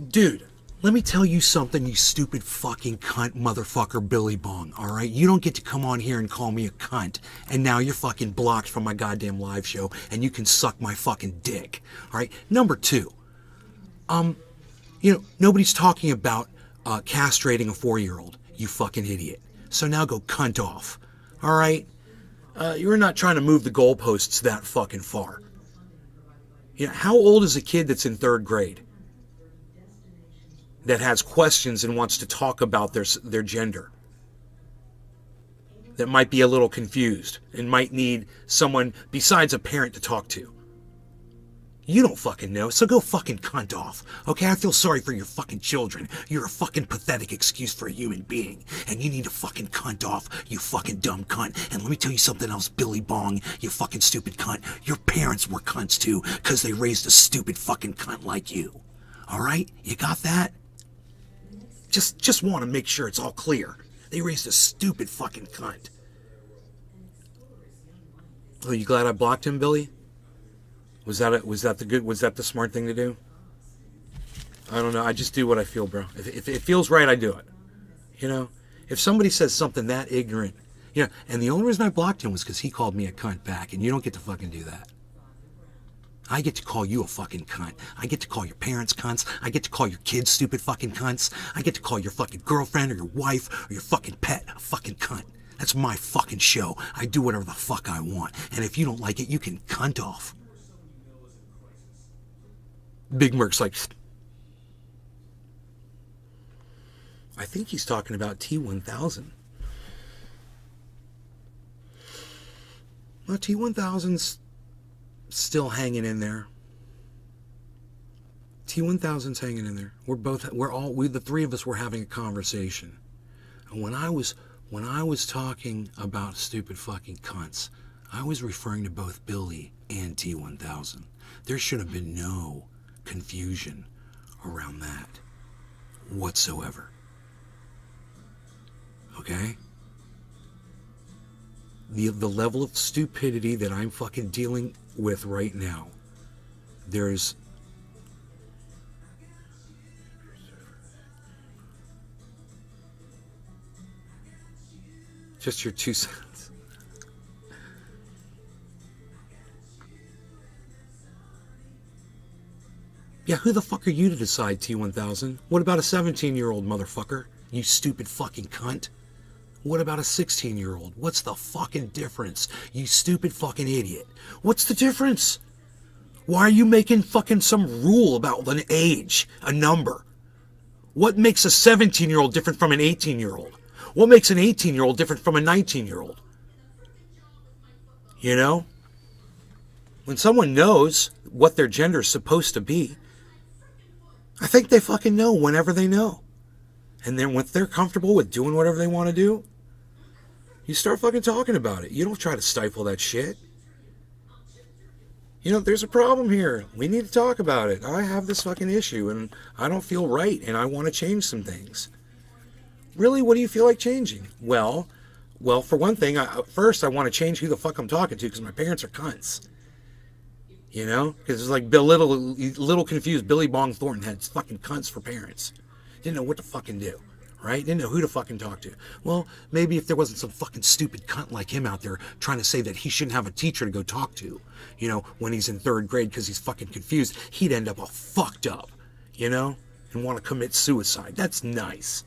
Dude, let me tell you something, you stupid fucking cunt motherfucker Billy Bong, alright? You don't get to come on here and call me a cunt, and now you're fucking blocked from my goddamn live show, and you can suck my fucking dick, alright? Number 2, nobody's talking about castrating a 4-year-old, you fucking idiot. So now go cunt off, alright? You're not trying to move the goalposts that fucking far. How old is a kid that's in 3rd grade? That has questions and wants to talk about their gender. That might be a little confused and might need someone besides a parent to talk to. You don't fucking know, so go fucking cunt off. Okay, I feel sorry for your fucking children. You're a fucking pathetic excuse for a human being. And you need to fucking cunt off, you fucking dumb cunt. And let me tell you something else, Billy Bong, you fucking stupid cunt. Your parents were cunts too, because they raised a stupid fucking cunt like you. Alright? You got that? Just want to make sure it's all clear. They raised a stupid fucking cunt. Oh, you glad I blocked him, Billy? Was that the smart thing to do? I don't know. I just do what I feel, bro. If it feels right, I do it. If somebody says something that ignorant, and the only reason I blocked him was because he called me a cunt back, and you don't get to fucking do that. I get to call you a fucking cunt. I get to call your parents cunts. I get to call your kids stupid fucking cunts. I get to call your fucking girlfriend or your wife or your fucking pet a fucking cunt. That's my fucking show. I do whatever the fuck I want. And if you don't like it, you can cunt off. Big Merc's like, I think he's talking about T1000. Well, T1000's still hanging in there. T1000's hanging in there. The 3 of us were having a conversation. And when I was talking about stupid fucking cunts, I was referring to both Billy and T1000. There should have been no confusion around that whatsoever. Okay? The level of stupidity that I'm fucking dealing with right now, there's just your 2 cents. Yeah, who the fuck are you to decide, T1000? What about a 17-year-old motherfucker? You stupid fucking cunt. What about a 16-year-old? What's the fucking difference? You stupid fucking idiot. What's the difference? Why are you making fucking some rule about an age, a number? What makes a 17-year-old different from an 18-year-old? What makes an 18-year-old different from a 19-year-old? When someone knows what their gender is supposed to be, I think they fucking know whenever they know. And then when they're comfortable with doing whatever they want to do, you start fucking talking about it. You don't try to stifle that shit. There's a problem here. We need to talk about it. I have this fucking issue and I don't feel right and I want to change some things. Really, what do you feel like changing? Well, for one thing, first I want to change who the fuck I'm talking to because my parents are cunts. Because it's like little confused Billy Bong Thornton had fucking cunts for parents. Didn't know what to fucking do, right? Didn't know who to fucking talk to. Well, maybe if there wasn't some fucking stupid cunt like him out there trying to say that he shouldn't have a teacher to go talk to, when he's in 3rd grade because he's fucking confused, he'd end up all fucked up, and want to commit suicide. That's nice.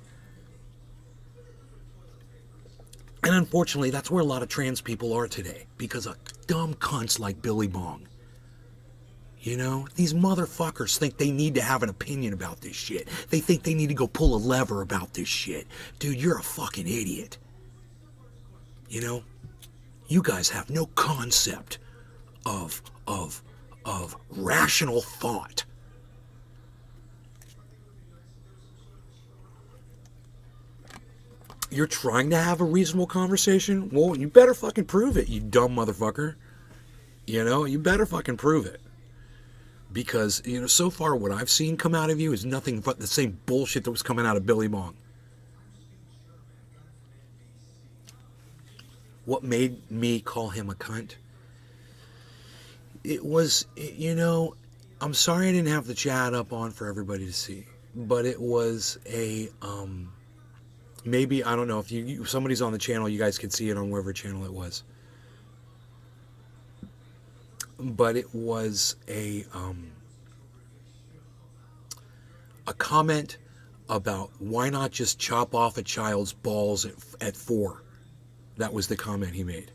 And unfortunately, that's where a lot of trans people are today because of dumb cunts like Billy Bong. These motherfuckers think they need to have an opinion about this shit. They think they need to go pull a lever about this shit. Dude, you're a fucking idiot. You guys have no concept of rational thought. You're trying to have a reasonable conversation? Well, you better fucking prove it, you dumb motherfucker. You better fucking prove it. Because, so far what I've seen come out of you is nothing but the same bullshit that was coming out of Billy Bong. what made me call him a cunt? It was, you know, I'm sorry I didn't have the chat up on for everybody to see, but it was a, maybe, I don't know, if somebody's on the channel, you guys can see it on whatever channel it was. But it was a comment about why not just chop off a child's balls at 4. That was the comment he made.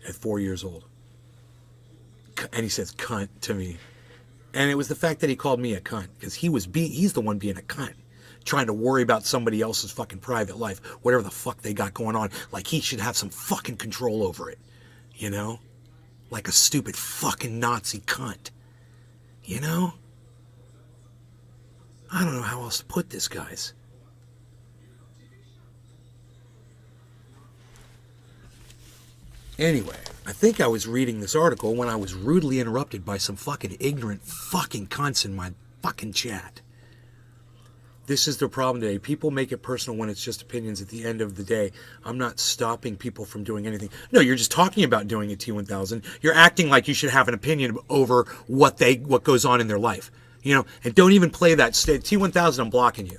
At 4 years old. And he says cunt to me. And it was the fact that he called me a cunt, because he's the one being a cunt, trying to worry about somebody else's fucking private life, whatever the fuck they got going on, like he should have some fucking control over it, you know? Like a stupid fucking Nazi cunt, you know? I don't know how else to put this, guys. Anyway, I think I was reading this article when I was rudely interrupted by some fucking ignorant fucking cunts in my fucking chat. This is the problem today. People make it personal when it's just opinions. At the end of the day, I'm not stopping people from doing anything. No, you're just talking about doing a T1000. You're acting like you should have an opinion over what goes on in their life. You know, and don't even play that T1000. I'm blocking you.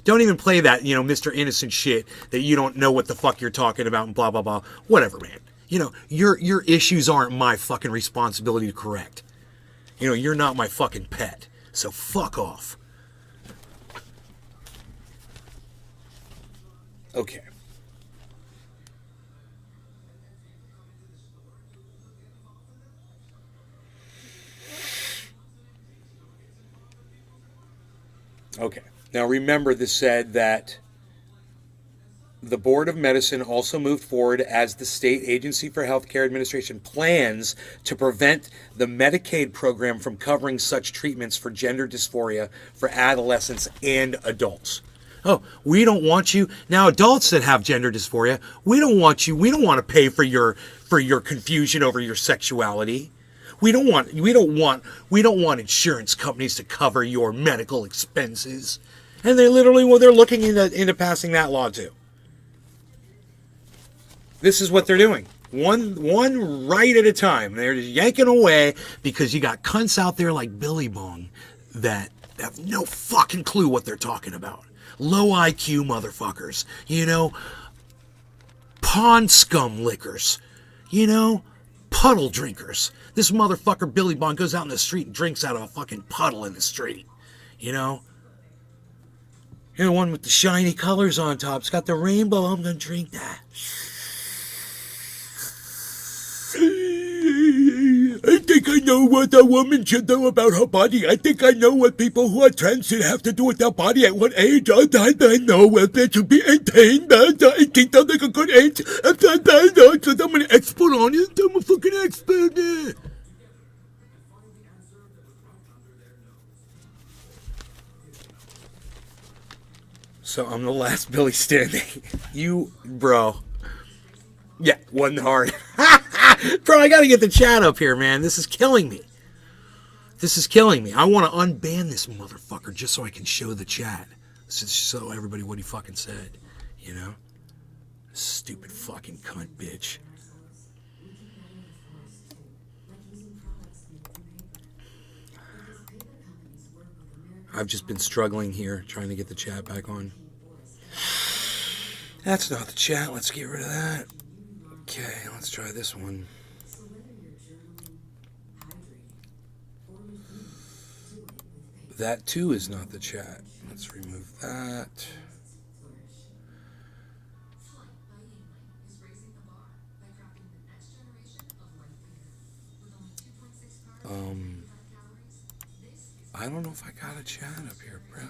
Don't even play that, you know, Mr. Innocent shit that you don't know what the fuck you're talking about and blah blah blah. Whatever, man. You know, your issues aren't my fucking responsibility to correct. You know, you're not my fucking pet. So fuck off. Okay. Okay. Now remember, this said that the Board of Medicine also moved forward as the State Agency for Healthcare Administration plans to prevent the Medicaid program from covering such treatments for gender dysphoria for adolescents and adults. Oh, we don't want you. Now, adults that have gender dysphoria, we don't want you. We don't want to pay for your confusion over your sexuality. We don't want insurance companies to cover your medical expenses. And they literally, they're looking into passing that law too. This is what they're doing. One right at a time. They're just yanking away because you got cunts out there like Billy Bong that have no fucking clue what they're talking about. Low IQ motherfuckers. You know, pond scum lickers. You know, puddle drinkers. This motherfucker Billy Bong goes out in the street and drinks out of a fucking puddle in the street. You know? You're the one with the shiny colors on top. It's got the rainbow. I'm gonna drink that. I think I know what a woman should know about her body. I think I know what people who are trans should have to do with their body at what age. I know what they should be 18. 18 sounds like a good age. So I'm an expert on it. I'm a fucking expert. So I'm the last Billy standing. You, bro. Yeah, wasn't hard. Bro, I gotta get the chat up here, man. This is killing me. This is killing me. I want to unban this motherfucker just so I can show the chat. Just show everybody what he fucking said. You know? Stupid fucking cunt bitch. I've just been struggling here trying to get the chat back on. That's not the chat. Let's get rid of that. Okay, let's try this one. That too is not the chat. Let's remove that. I don't know if I got a chat up here, bro.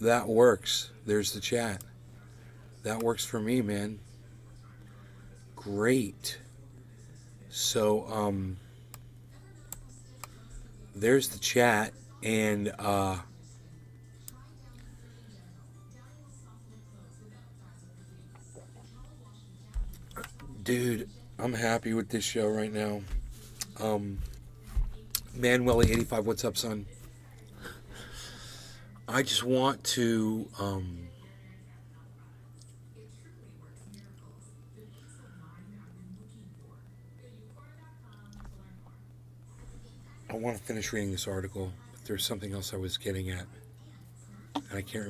That works. There's the chat. That works for me, man. Great. So, there's the chat, and, dude, I'm happy with this show right now. Manueli85, what's up, son? I just want to I want to finish reading this article, but there's something else I was getting at, and I can't remember.